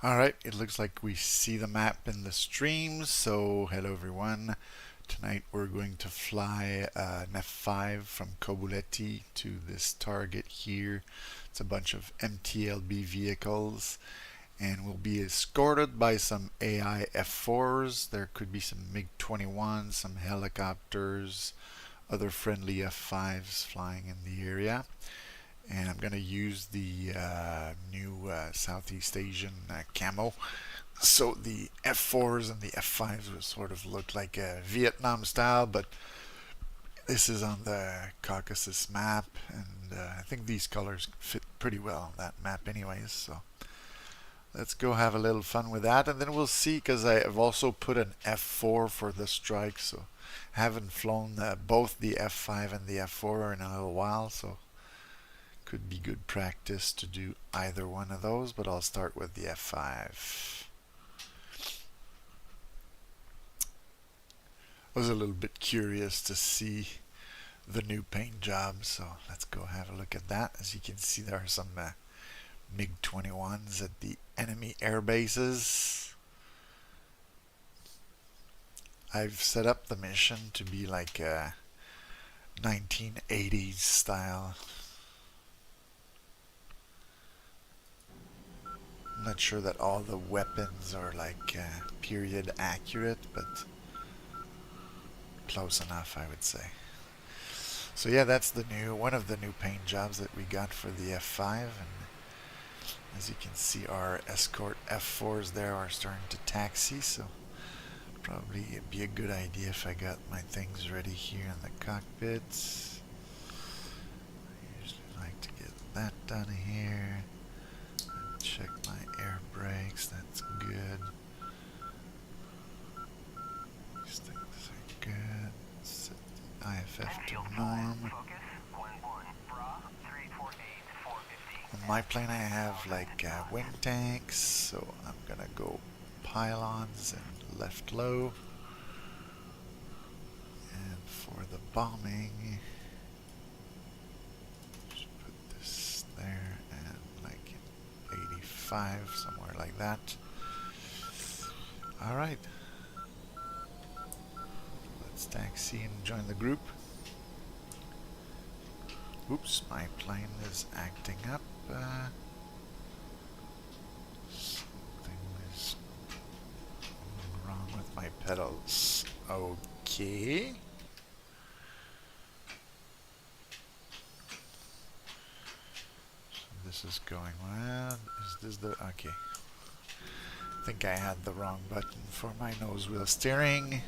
Alright, it looks like we see the map in the stream, so hello everyone. Tonight we're going to fly an F-5 from Kobuleti to this target here. It's a bunch of MTLB vehicles, and we'll be escorted by some AI F-4s. There could be some MiG-21, some helicopters, other friendly F-5s flying in the area. And I'm going to use the new Southeast Asian camo. So the F4s and the F5s will sort of look like a Vietnam style, but this is on the Caucasus map, and I think these colors fit pretty well on that map anyways. So let's go have a little fun with that, and then we'll see, because I have also put an F4 for the strike, so I haven't flown both the F5 and the F4 in a little while, so could be good practice to do either one of those, but I'll start with the F5. I was a little bit curious to see the new paint job, so let's go have a look at that. As you can see, there are some MiG-21s at the enemy air bases. I've set up the mission to be like a 1980s style. I'm not sure that all the weapons are like period accurate, but close enough, I would say. So yeah, that's the one of the new paint jobs that we got for the F5, and as you can see, our escort F4s there are starting to taxi, so probably it'd be a good idea if I got my things ready here in the cockpit. I usually like to get that done here. Check my air brakes, that's good. These things are good. Set the IFF to norm. On my plane I have like wing tanks, so I'm gonna go pylons and left low. And for the bombing, just put this there and like 85, somewhere like that. Alright. Let's taxi and join the group. Oops, my plane is acting up. Something is wrong with my pedals. Okay. This is going well. Is this the... okay. I think I had the wrong button for my nose wheel steering.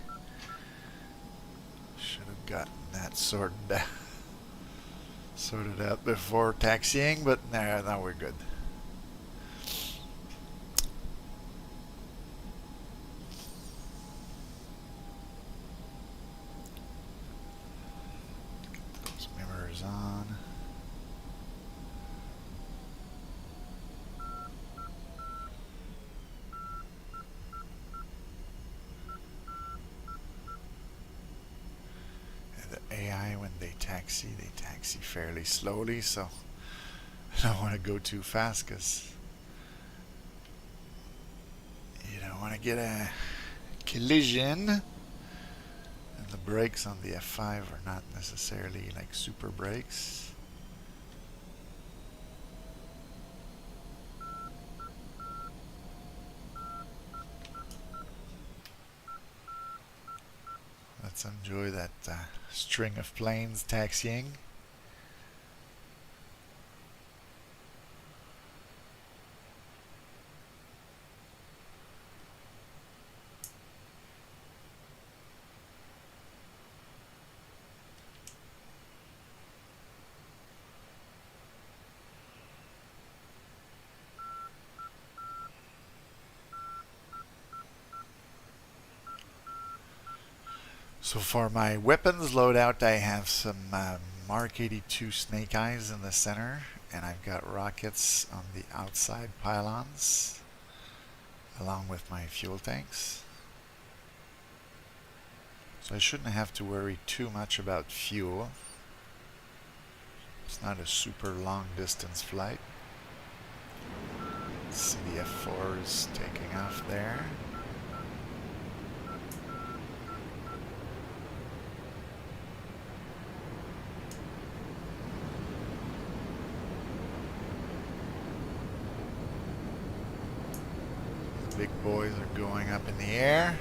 Should have gotten that sorted out before taxiing, but now we're good. Get those mirrors on. AI, when they taxi fairly slowly, so I don't want to go too fast because you don't want to get a collision. And the brakes on the F5 are not necessarily like super brakes. Let's enjoy that string of planes taxiing. So for my weapons loadout, I have some Mark 82 Snake Eyes in the center, and I've got rockets on the outside pylons, along with my fuel tanks. So I shouldn't have to worry too much about fuel. It's not a super long distance flight. See the F4s taking off there. The big boys are going up in the air.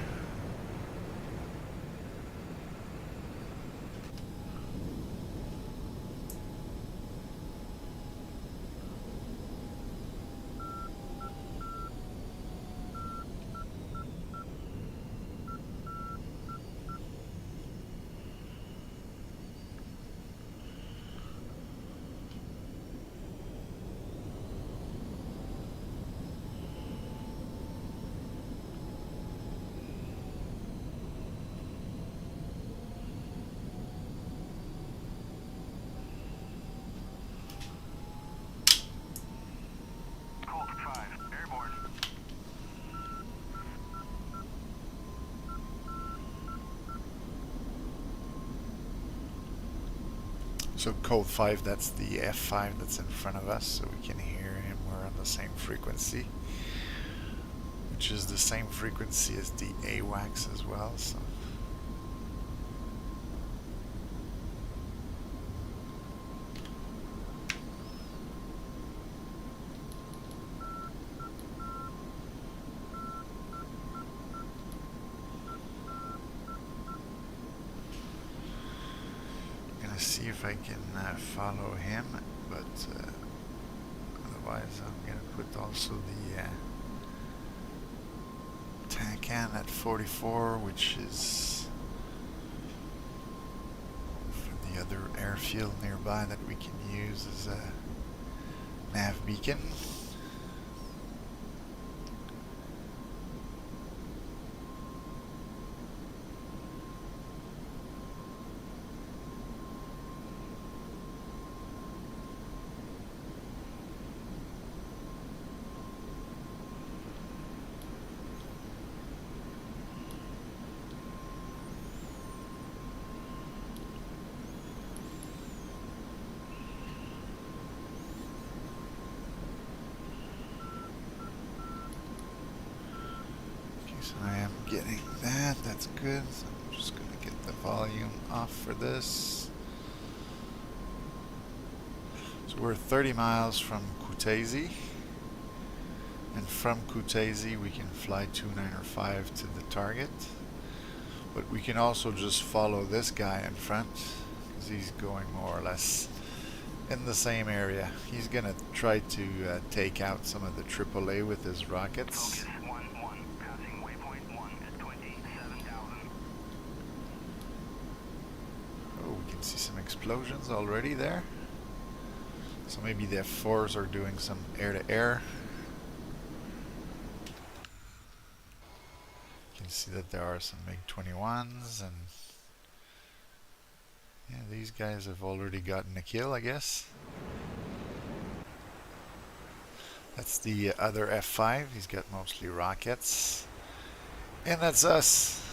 So Code 5, that's the F5 that's in front of us, so we can hear him. We're on the same frequency, which is the same frequency as the AWACS as well. So see if I can follow him, but otherwise I'm going to put also the Tankan at 44, which is from the other airfield nearby that we can use as a nav beacon. So I am getting that, that's good. So I'm just going to get the volume off for this. So we're 30 miles from Kutaisi. And from Kutaisi we can fly 295 to the target. But we can also just follow this guy in front, because he's going more or less in the same area. He's going to try to take out some of the AAA with his rockets. See some explosions already there. So maybe the F4s are doing some air-to-air. You can see that there are some MiG-21s, and yeah, these guys have already gotten a kill, I guess. That's the other F5. He's got mostly rockets. And that's us.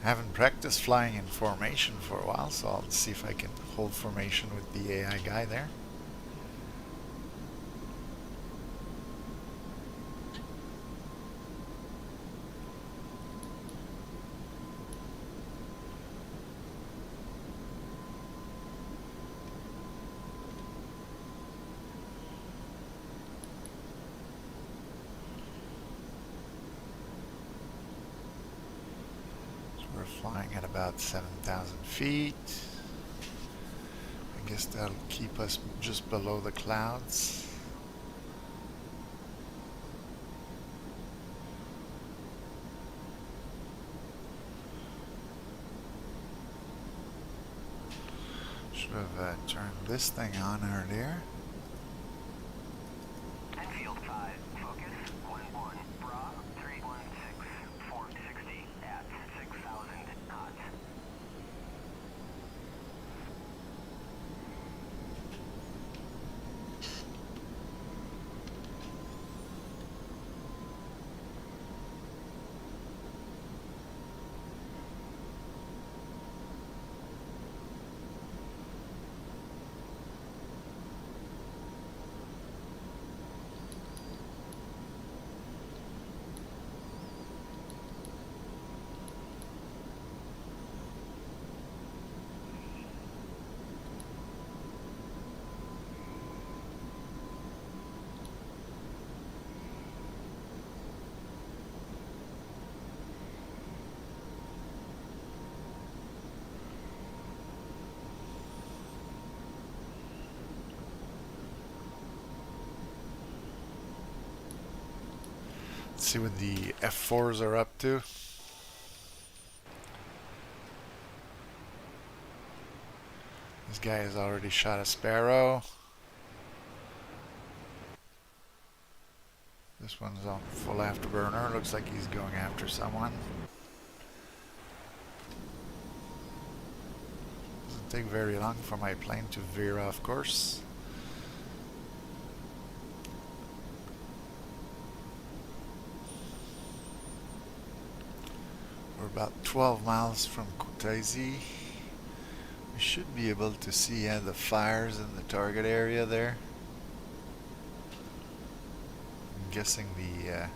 I haven't practiced flying in formation for a while, so I'll see if I can hold formation with the AI guy there. We're flying at about 7,000 feet. I guess that'll keep us just below the clouds. Should have turned this thing on earlier. see what the F4s are up to. This guy has already shot a sparrow. This one's on full afterburner. Looks like he's going after someone. Doesn't take very long for my plane to veer off course. We're about 12 miles from Kutaisi. We should be able to see the fires in the target area there. I'm guessing the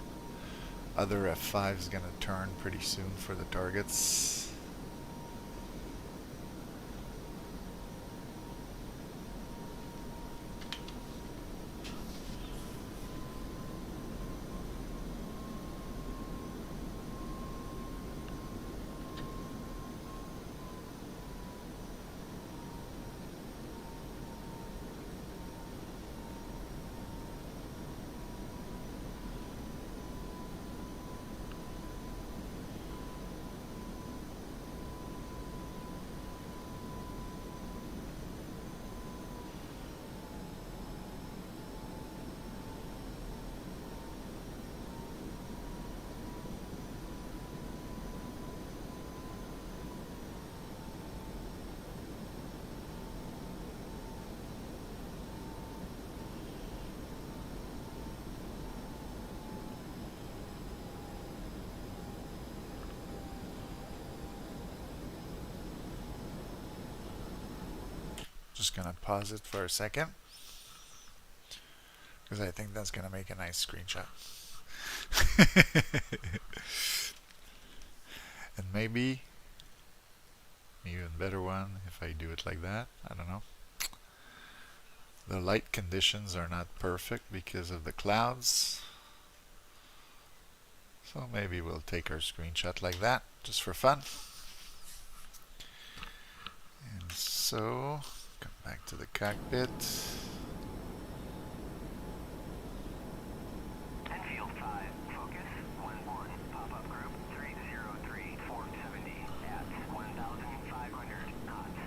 other F5 is going to turn pretty soon for the targets. Just gonna pause it for a second because I think that's gonna make a nice screenshot. And maybe an even better one if I do it like that. I don't know. The light conditions are not perfect because of the clouds, so maybe we'll take our screenshot like that just for fun. And so come back to the cockpit. Enfield 5, focus, 1-1, pop-up group, 303, 470, at 1,500 knots.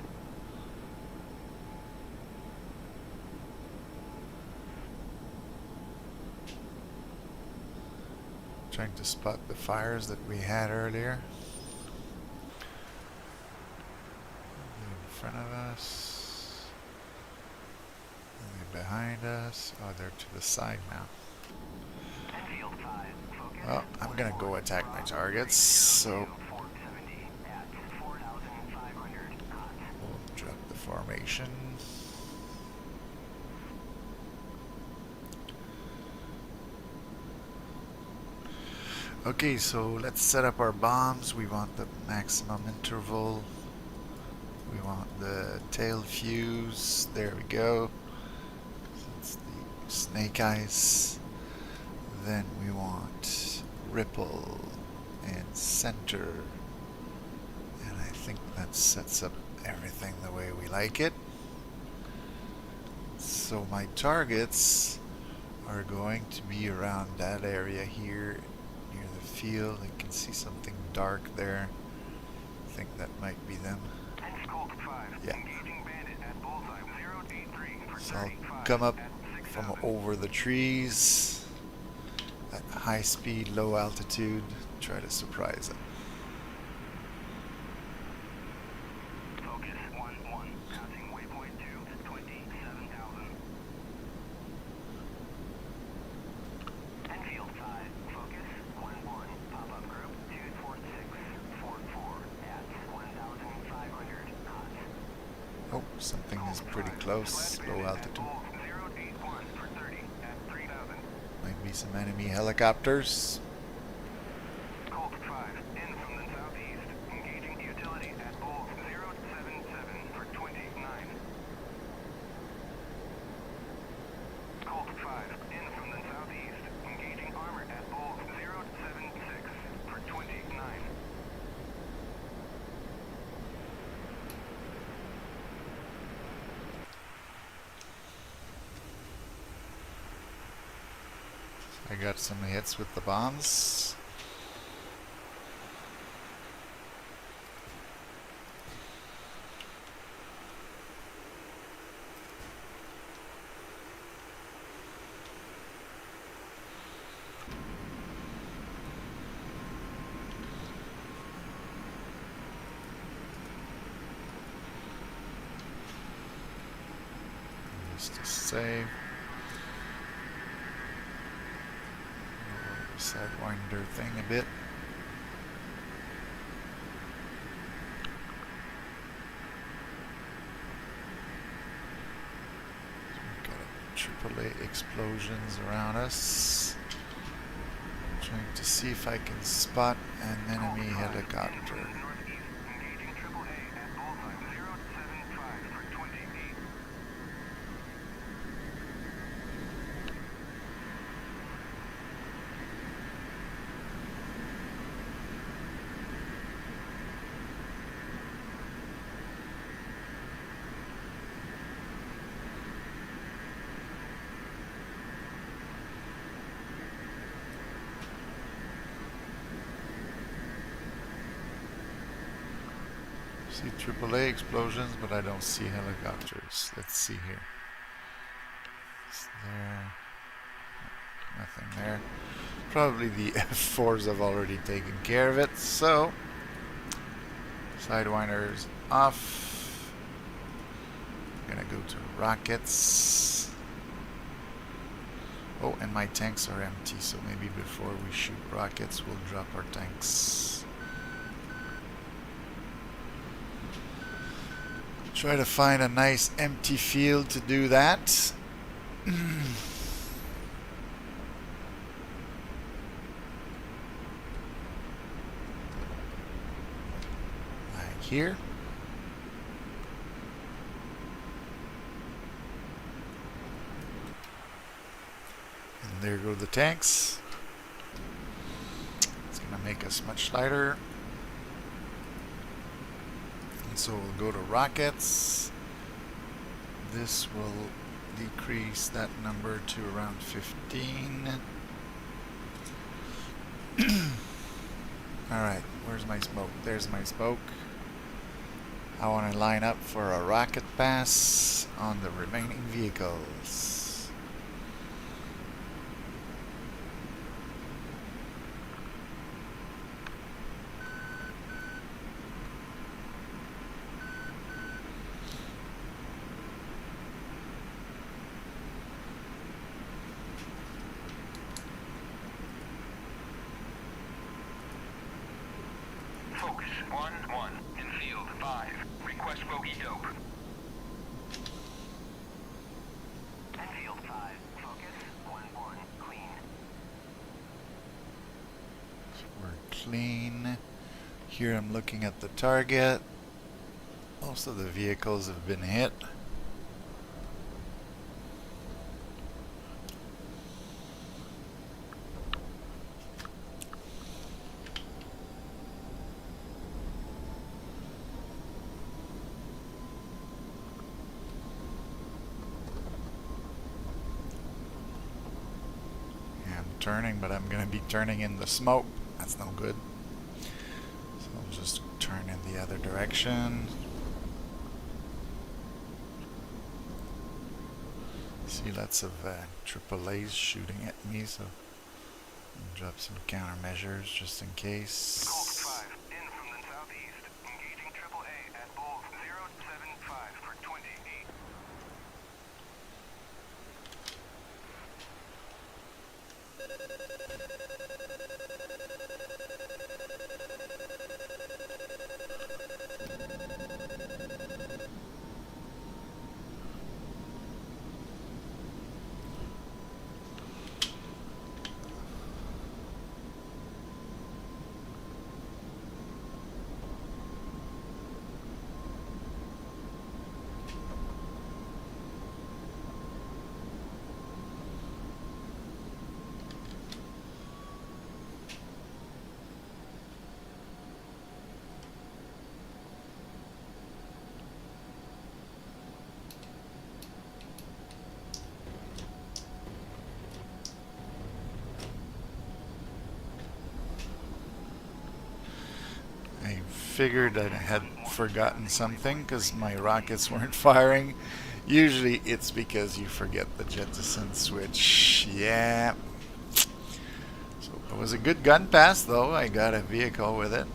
Trying to spot the fires that we had earlier. In front of us. Behind us. Oh, they're to the side now. Well, I'm gonna go attack my targets, so we'll drop the formation. Okay, so let's set up our bombs. We want the maximum interval. We want the tail fuse. There we go. That's the snake eyes. Then we want ripple and center. And I think that sets up everything the way we like it. So my targets are going to be around that area here near the field. I can see something dark there. I think that might be them. Yeah. So I'll come up from over the trees at high speed, low altitude, try to surprise it. Focus 1-1, passing waypoint 2, 27,000. Enfield 5, focus 1-1, pop-up group 24644 at 1,500 knots. Oh, something is pretty close, low altitude. Might be some enemy helicopters. Colt 5, in from the southeast, engaging utility at Bulls 077 for 29. Colt 5, in from the southeast, engaging armor at Bulls 076 for 29. I got some hits with the bombs. Just to save. Sidewinder thing a bit. So we've got AAA explosions around us. Trying to see if I can spot an enemy helicopter. See AAA explosions, but I don't see helicopters. Let's see here. Is there nothing there? Probably the F4s have already taken care of it, so Sidewinders off. I'm gonna go to rockets. Oh, and my tanks are empty, so maybe before we shoot rockets, we'll drop our tanks. Try to find a nice empty field to do that. Like here. And there go the tanks. It's gonna make us much lighter. So we'll go to rockets. This will decrease that number to around 15. Alright, where's my smoke? There's my smoke. I want to line up for a rocket pass on the remaining vehicles. Focus 1-1 in field 5. Request bogey dope. In field 5. Focus 1-1 clean. So we're clean. Here I'm looking at the target. Most of the vehicles have been hit. Turning, but I'm going to be turning in the smoke. That's no good. So I'll just turn in the other direction. See lots of AAAs shooting at me, so I'll drop some countermeasures just in case. Colt 5 in from the southeast. Engaging AAA at bulk 075 for 28. figured I had forgotten something because my rockets weren't firing. Usually it's because you forget the jettison switch. Yeah. So it was a good gun pass though. I got a vehicle with it.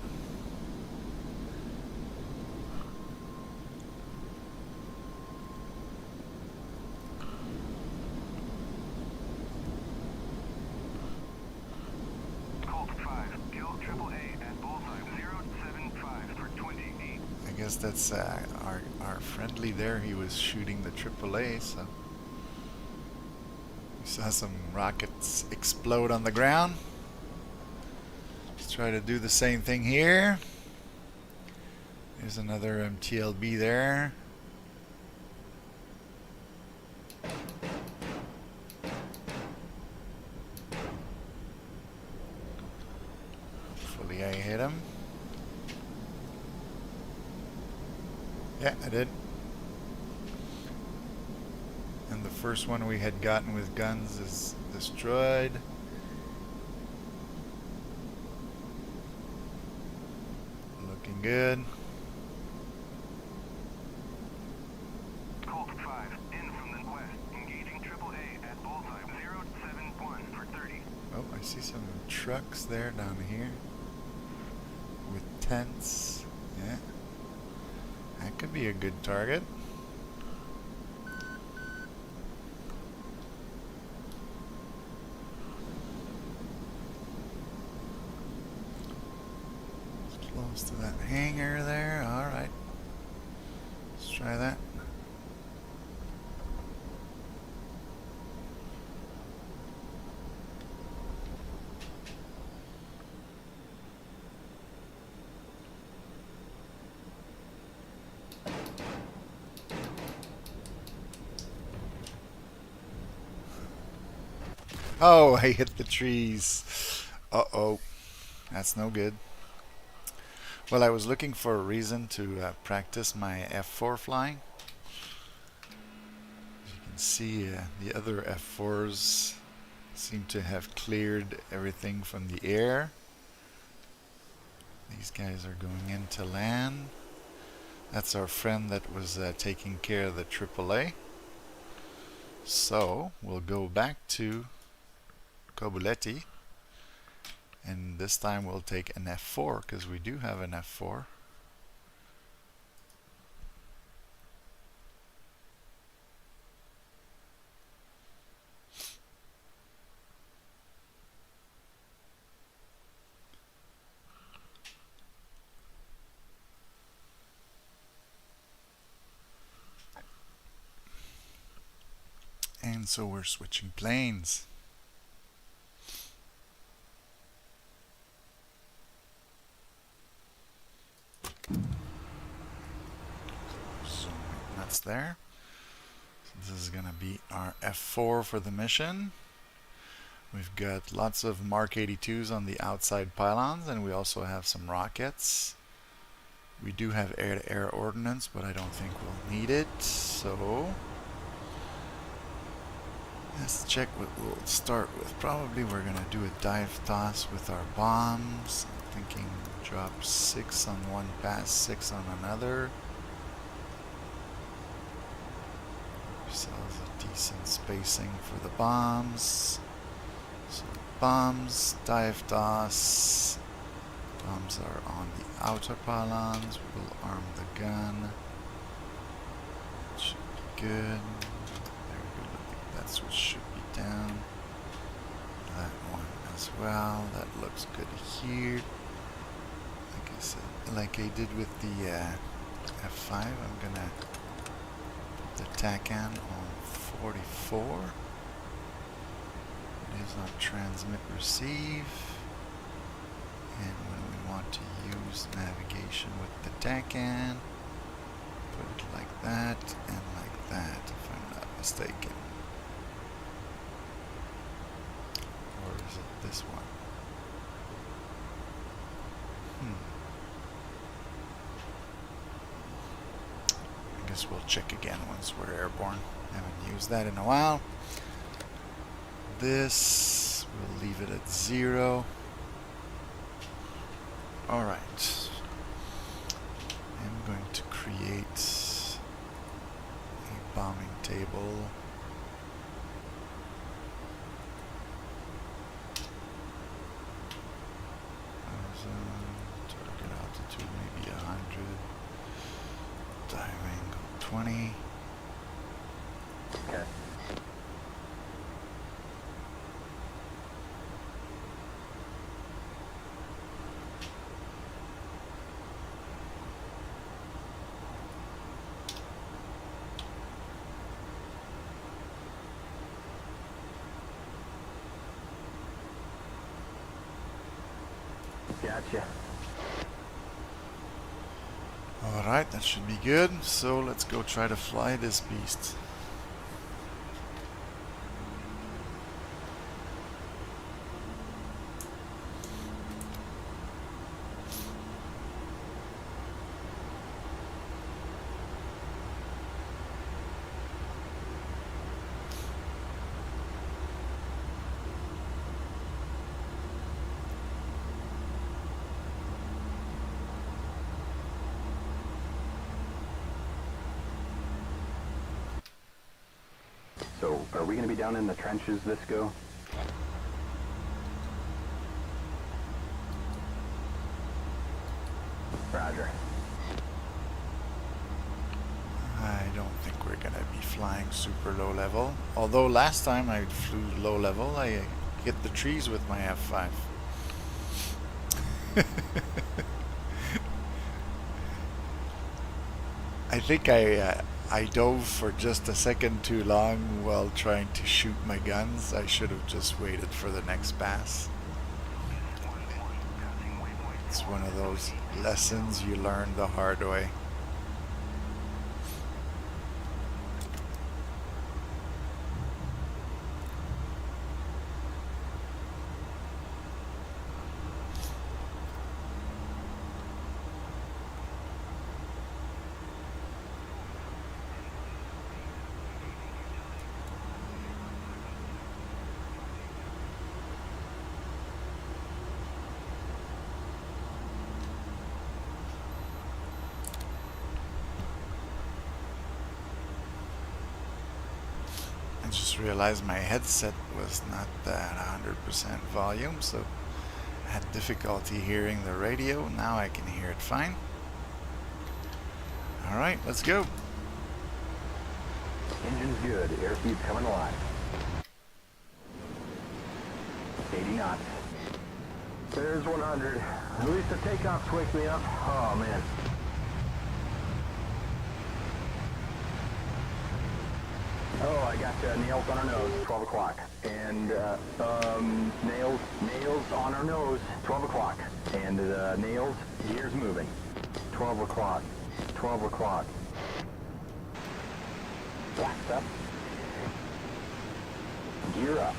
I guess that's our friendly there. He was shooting the AAA, so we saw some rockets explode on the ground. Let's try to do the same thing here. There's another MTLB there. Hopefully I hit him. Yeah, I did. And the first one we had gotten with guns is destroyed. Looking good. Colt 5, in from the west, engaging AAA at bullseye 071 for 30. Oh, I see some trucks there down here with tents. Yeah. That could be a good target. It's close to that hangar there. Alright. Let's try that. Oh, I hit the trees. Uh-oh. That's no good. Well, I was looking for a reason to practice my F4 flying. As you can see, the other F4s seem to have cleared everything from the air. These guys are going into land. That's our friend that was taking care of the AAA. So, we'll go back to Cobuletti, and this time we'll take an F4 because we do have an F4. And so we're switching planes. That's there. So this is going to be our F4 for the mission. We've got lots of Mark 82s on the outside pylons, and we also have some rockets. We do have air-to-air ordnance, but I don't think we'll need it. So let's check what we'll start with. Probably we're going to do a dive toss with our bombs. I'm thinking drop 6 on one pass, 6 on another. Ourselves a decent spacing for the bombs. So bombs, dive toss. Bombs are on the outer pylons. We'll arm the gun. Should be good. There we go. I think that switch should be down. That one as well. That looks good here. Like I said, like I did with the F5, I'm gonna put the TACAN on 44. It is on transmit receive. And when we want to use navigation with the TACAN, put it like that and like that, if I'm not mistaken. Or is it this one? I guess we'll check again once we're airborne. Haven't used that in a while. This, we'll leave it at 0. Alright. create a bombing table. Target altitude maybe 100. Dive angle 20. Okay. Gotcha. Alright, that should be good. So let's go try to fly this beast. So, are we going to be down in the trenches this go? Roger. I don't think we're gonna be flying super low level. Although last time I flew low level, I hit the trees with my F-5. I think I dove for just a second too long while trying to shoot my guns. I should have just waited for the next pass. It's one of those lessons you learn the hard way. I just realized my headset was not at 100% volume, so I had difficulty hearing the radio. Now I can hear it fine. Alright, let's go. Engine's good. Airspeed's coming alive. 80 knots. There's 100. At least the takeoffs wake me up. Oh, man. Oh, I got nails on our nose, 12 o'clock. And, nails on our nose, 12 o'clock. And, nails, gears moving. 12 o'clock, 12 o'clock. Blacks up. Gear up.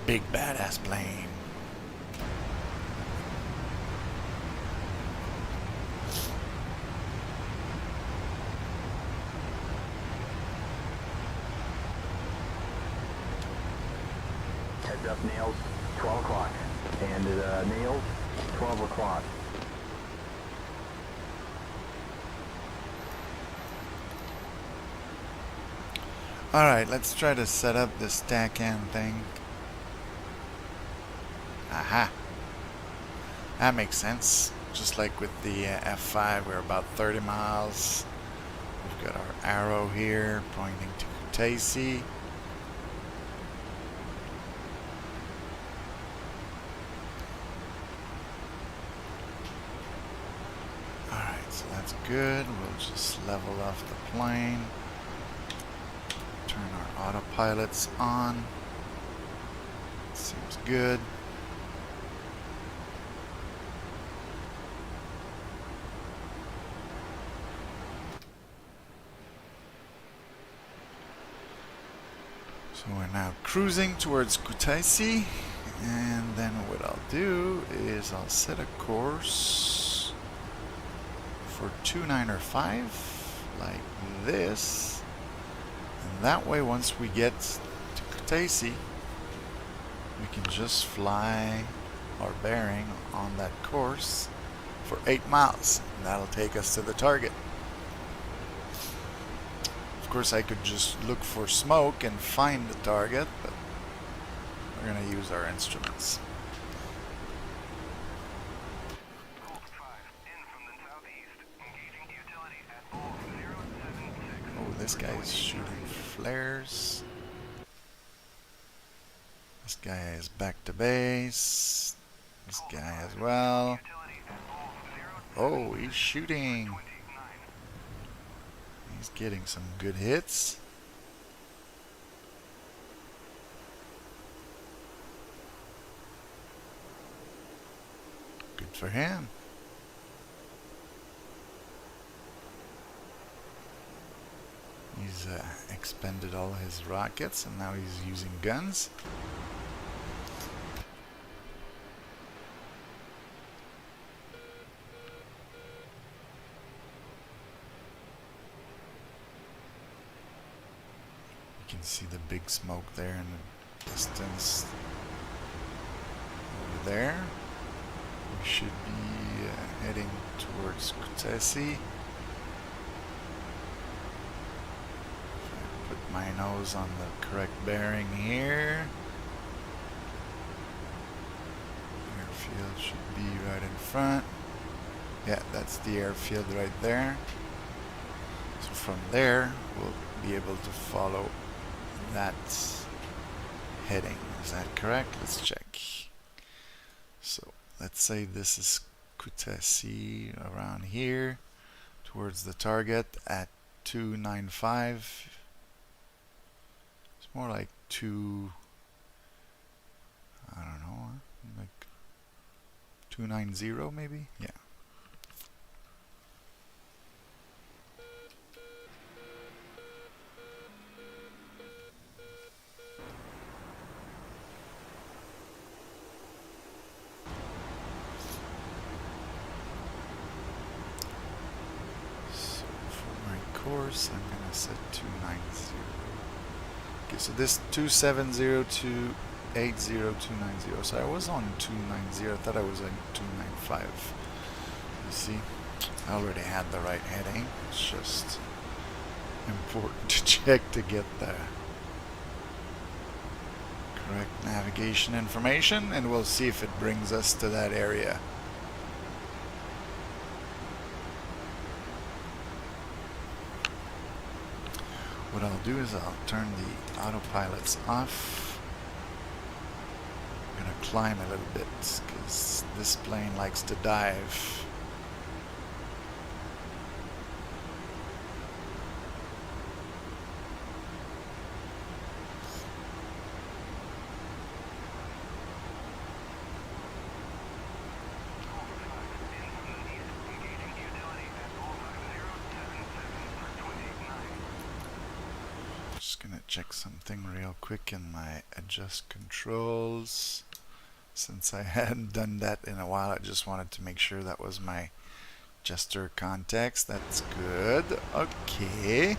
Big badass plane. Heads up, nails, 12 o'clock. And nails, 12 o'clock. Alright, let's try to set up this stack end thing. Aha. That makes sense. Just like with the F-5, we're about 30 miles. We've got our arrow here pointing to Kutaisi. Alright, so that's good. We'll just level off the plane. Turn our autopilots on. Seems good. So we're now cruising towards Kutaisi, and then what I'll do is I'll set a course for 295 like this, and that way once we get to Kutaisi we can just fly our bearing on that course for 8 miles, and that'll take us to the target. Of course, I could just look for smoke and find the target, but we're going to use our instruments. Oh, this guy's shooting flares. This guy is back to base. This guy as well. Oh, he's shooting. He's getting some good hits. Good for him. He's expended all his rockets and now he's using guns. You can see the big smoke there in the distance over there. We should be heading towards Kutaisi. Put my nose on the correct bearing here. Airfield should be right in front. Yeah, that's the airfield right there. So from there, we'll be able to follow that heading. Is that correct? Let's check. So let's say this is Kutaisi around here towards the target at 295. It's more like I don't know, like 290 maybe? Yeah. Course, I'm gonna set 290. Okay, so this 270 to 80290. So I was on 290. I thought I was on 295. You see, I already had the right heading. It's just important to check to get the correct navigation information, and we'll see if it brings us to that area. What I'll do is I'll turn the autopilots off. I'm going to climb a little bit because this plane likes to dive. Just gonna check something real quick in my adjust controls. Since I hadn't done that in a while, I just wanted to make sure that was my gesture context. That's good. Okay.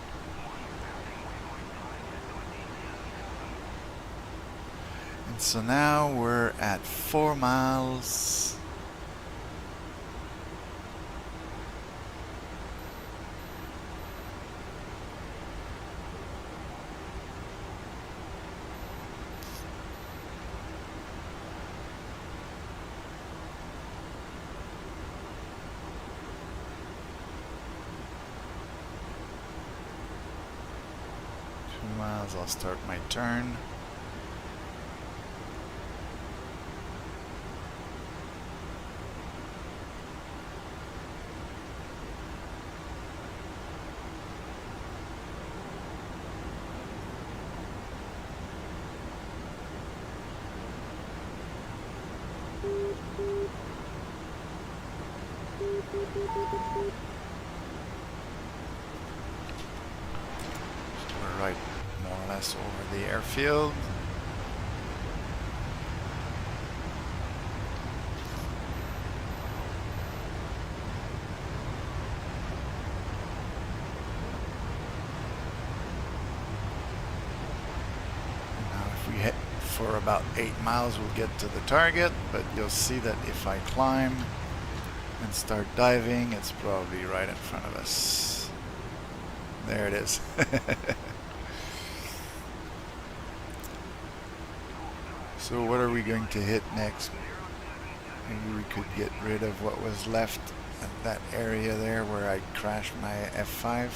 And so now we're at 4 miles. I'll start my turn. So we're right more or less over the airfield. And now if we for about 8 miles we'll get to the target, but you'll see that if I climb and start diving, it's probably right in front of us. There it is. So what are we going to hit next? Maybe we could get rid of what was left at that area there where I crashed my F5.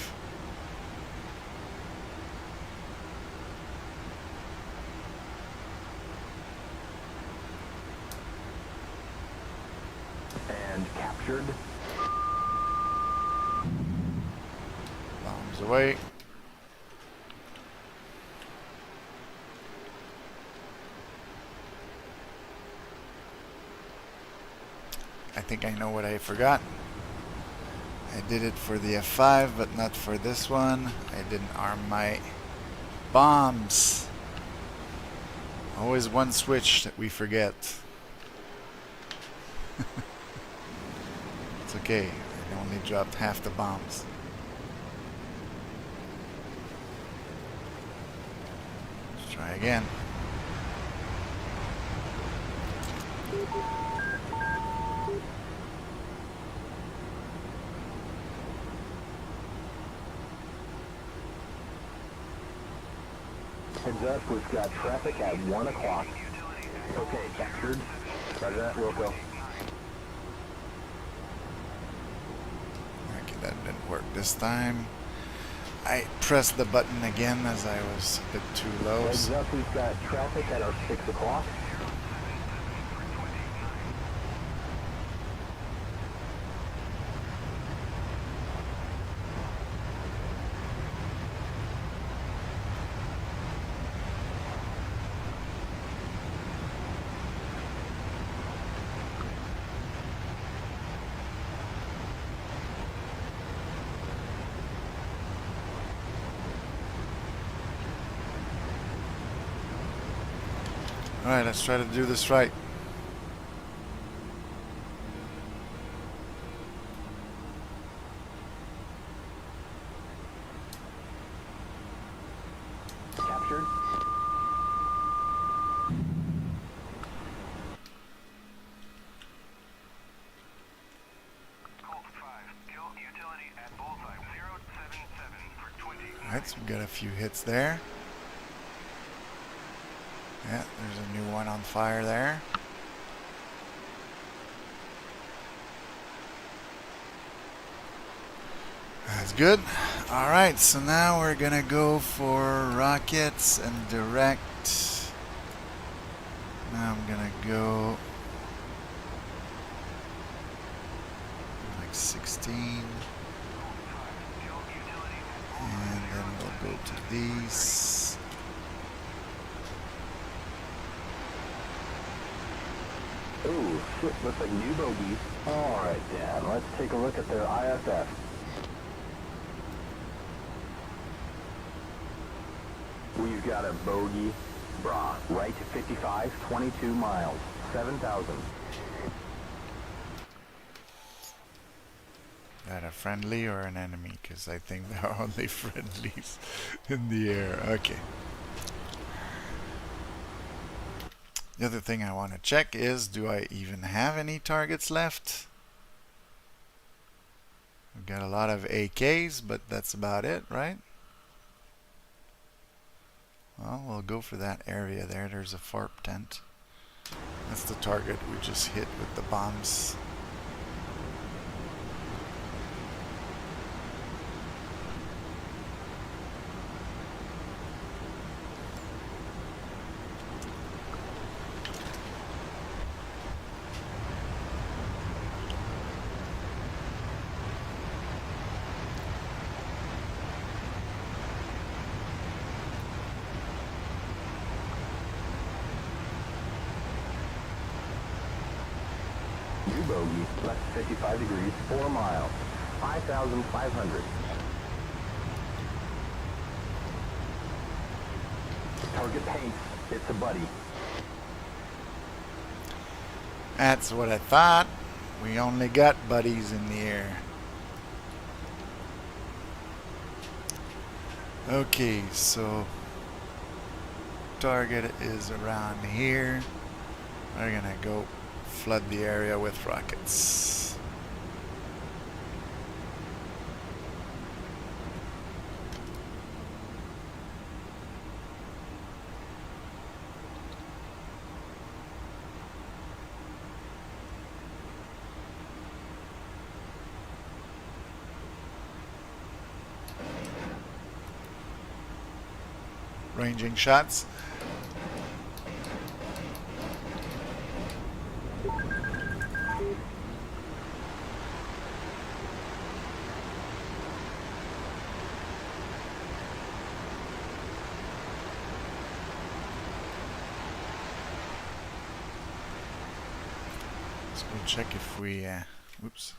And captured. Bombs away. I think I know what I forgot. I did it for the F5, but not for this one. I didn't arm my bombs. Always one switch that we forget. It's okay. I only dropped half the bombs. Let's try again. Heads up, we've got traffic at 1 o'clock. Okay, captured. Roger that, Wilco. Okay, that didn't work this time. I pressed the button again as I was a bit too low. Heads up, we've got traffic at our 6 o'clock. Alright, let's try to do this right. Captured. Colt 5, kill utility at bullseye 077 for 20. Alright, so we got a few hits there. Yeah, there's a new one on fire there. That's good. Alright, so now we're gonna go for rockets and direct. Now I'm gonna go like 16. And then we'll go to these. Ooh, shit, looks like new bogeys. Alright, Dan, let's take a look at their IFF. We've got a bogey, brah, right to 55, 22 miles, 7,000. That a friendly or an enemy? Because I think there are only friendlies in the air. Okay. The other thing I want to check is, do I even have any targets left? We've got a lot of AKs, but that's about it, right? Well, we'll go for that area there. There's a FARP tent. That's the target we just hit with the bombs. New bogey, left 55 degrees, 4 miles, 5,500. Target paint, it's a buddy. That's what I thought. We only got buddies in the air. Okay, so target is around here. We're gonna go flood the area with rockets. Ranging shots. Let's go check if we, oops,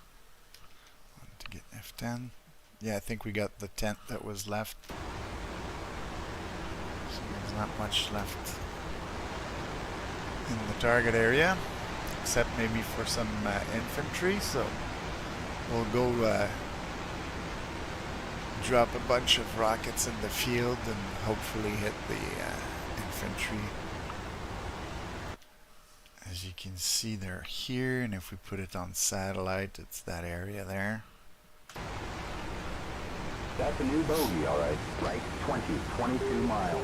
wanted to get F10. Yeah, I think we got the tent that was left. So there's not much left in the target area, except maybe for some infantry, so we'll go drop a bunch of rockets in the field and hopefully hit the infantry. As you can see, they're here, and if we put it on satellite, it's that area there. That's a new bogey, all right. Right, 22 miles,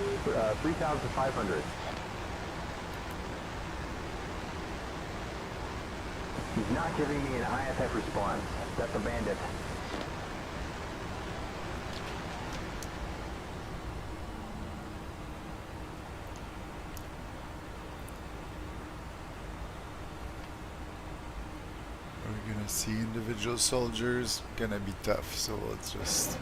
3,500. He's not giving me an IFF response. That's a bandit. We're gonna see individual soldiers, gonna be tough, so let's just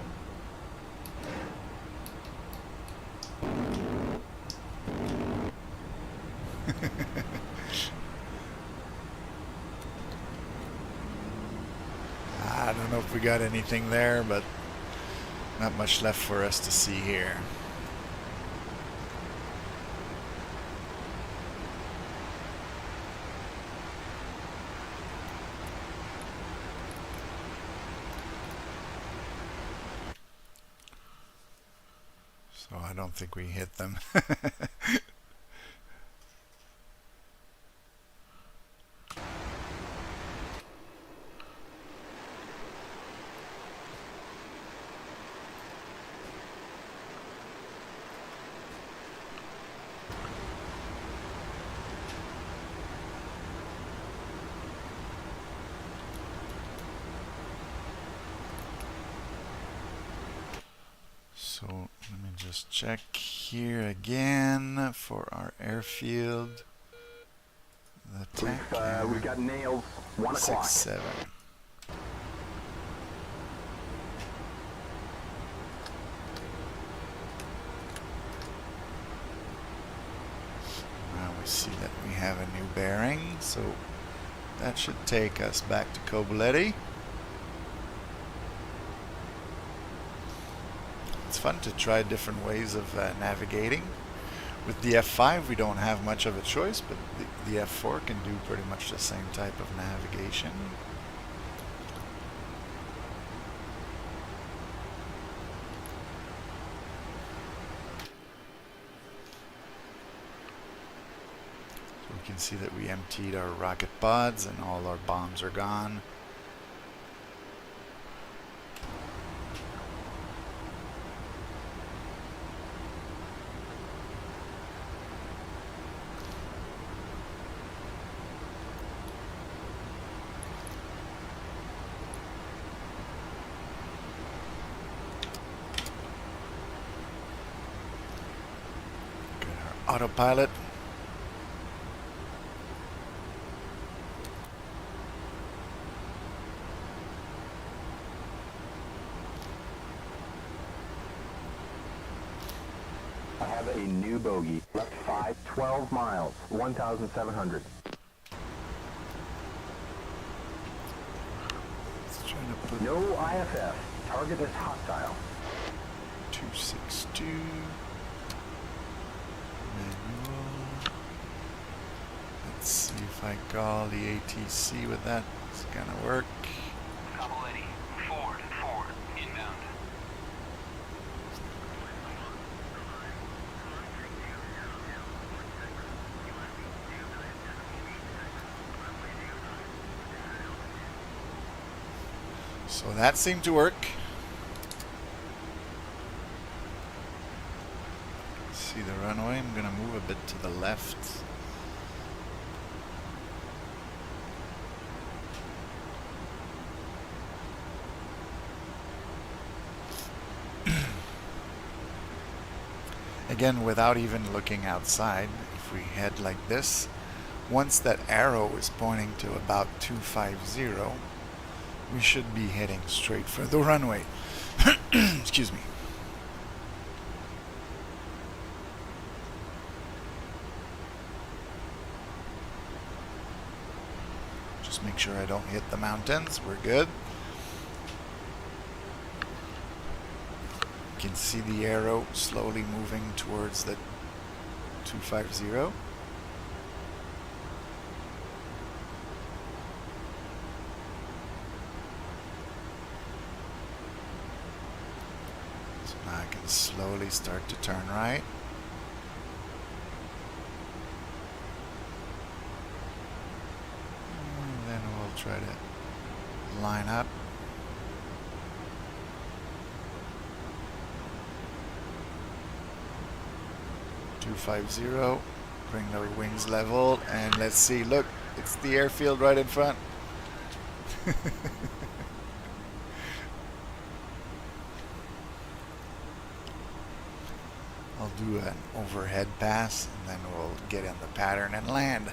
I don't know if we got anything there, but not much left for us to see here. So I don't think we hit them. So let me just check here again for our airfield. The tank. We've got nails. 1 o'clock. 6-7. Now we see that we have a new bearing, so that should take us back to Kobuleti. It's fun to try different ways of navigating. With the F5 we don't have much of a choice, but the F4 can do pretty much the same type of navigation. So we can see that we emptied our rocket pods and all our bombs are gone. Autopilot. I have a new bogey. Left 12 miles, 1,700. Let's try to put No IFF. Target is hostile. 262. Manual. Let's see if I call the ATC with that. It's gonna work. Kobuleti, forward, inbound. So that seemed to work. See the runway, I'm gonna move a bit to the left. Again, without even looking outside, if we head like this, once that arrow is pointing to about 250, we should be heading straight for the runway. Excuse me. Just make sure I don't hit the mountains. We're good. You can see the arrow slowly moving towards the 250. So now I can slowly start to turn right. And then we'll try to line up. Bring the wings level, and let's see, look, it's the airfield right in front. I'll do an overhead pass, and then we'll get in the pattern and land.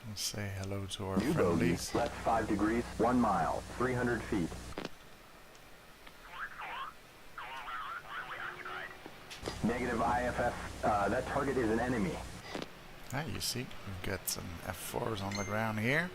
Let's say hello to our friendlies. Left 5 degrees, 1 mile, 300 feet. Negative IFF, that target is an enemy. Ah, you see, we've got some F4s on the ground here.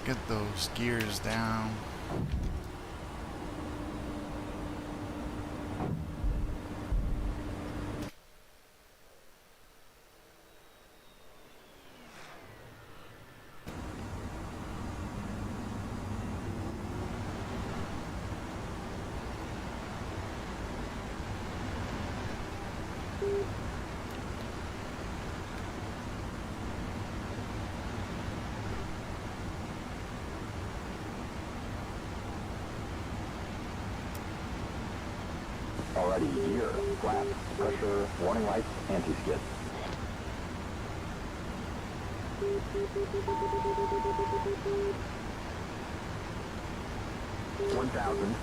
Get those gears down. Already gear, flap, pressure, warning lights, anti-skid. $1,000.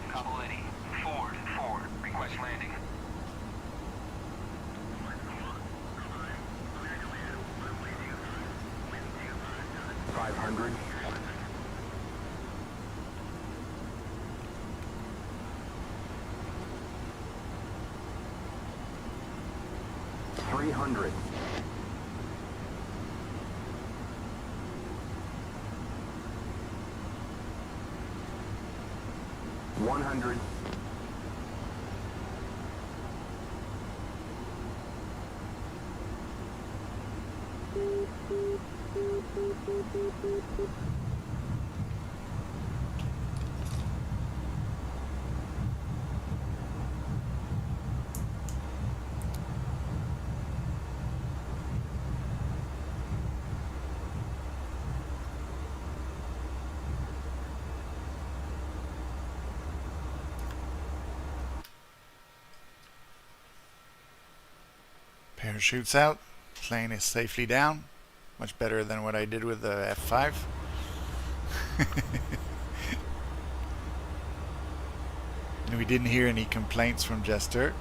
Copility. Ford, request landing. 500. 100. 100. Parachutes out. Plane is safely down. Much better than what I did with the F-5. And we didn't hear any complaints from Jester.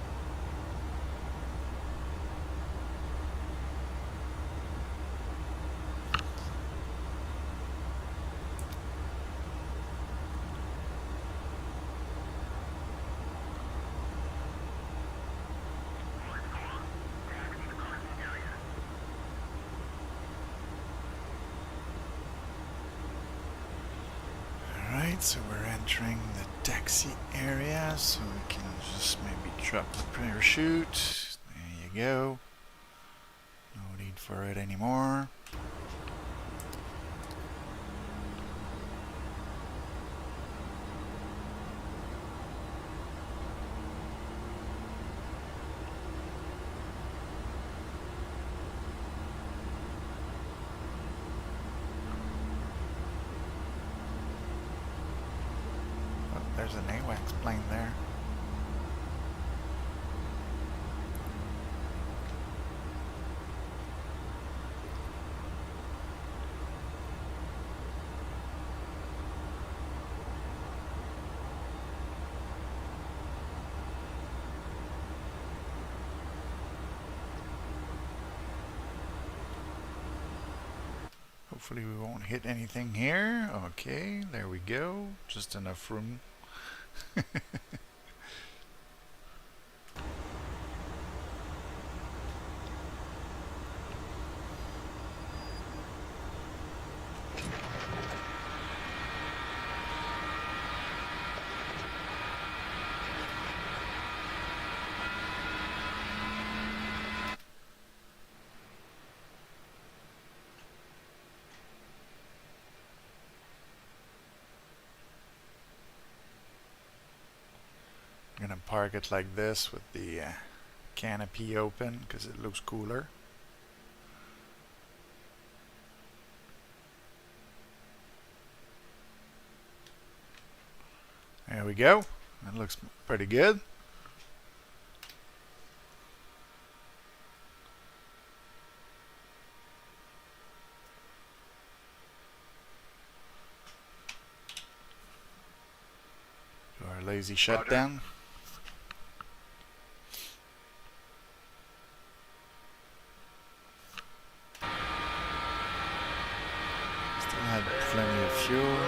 Alright, so we're entering the taxi area, so we can just maybe drop the parachute. There you go. No need for it anymore. There's an AWACS plane there. Hopefully we won't hit anything here. Okay, there we go. Just enough room. I'm gonna park it like this with the canopy open because it looks cooler. There we go. That looks pretty good. Do our lazy shutdown. Still had plenty of fuel.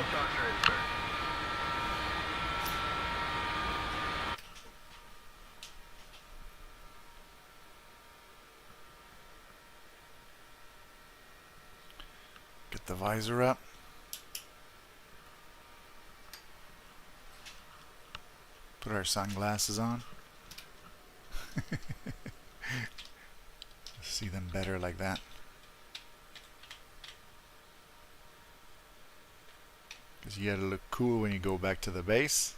Get the visor up. Put our sunglasses on. See them better like that. Because you gotta look cool when you go back to the base.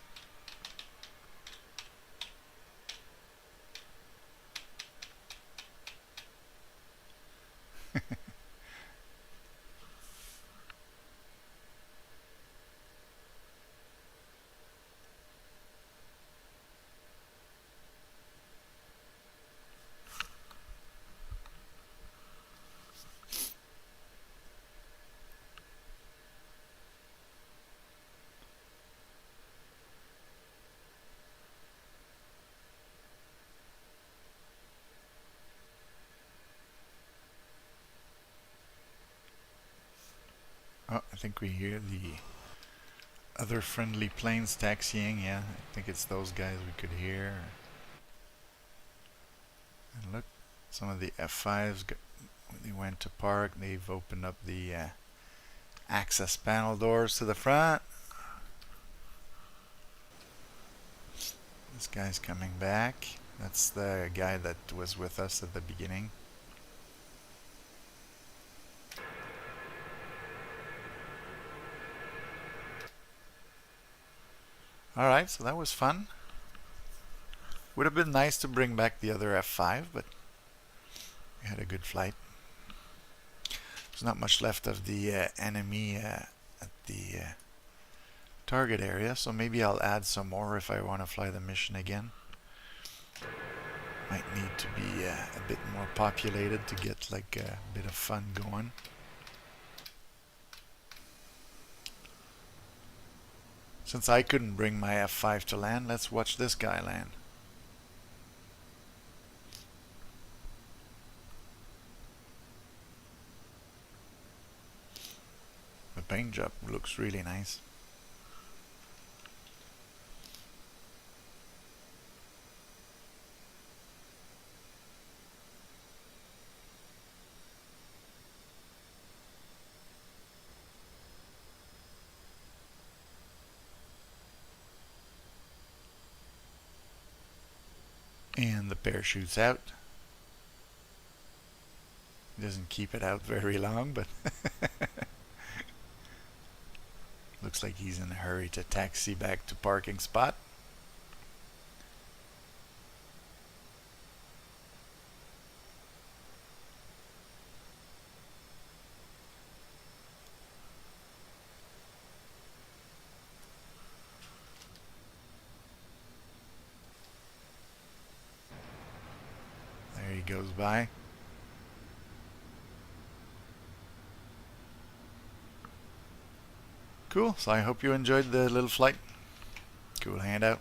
Oh, I think we hear the other friendly planes taxiing. Yeah, I think it's those guys we could hear. And look, Some of the F5s, they went to park. They've opened up the access panel doors to the front. This guy's coming back. That's the guy that was with us at the beginning. Alright, so that was fun. Would have been nice to bring back the other F5, but we had a good flight. There's not much left of the enemy at the target area, so maybe I'll add some more if I want to fly the mission again. Might need to be a bit more populated to get like a bit of fun going. Since I couldn't bring my F5 to land, let's watch this guy land. The paint job looks really nice. And the parachute's out. Doesn't keep it out very long, but looks like he's in a hurry to taxi back to parking spot. There he goes by. Cool, so I hope you enjoyed the little flight. Cool handout.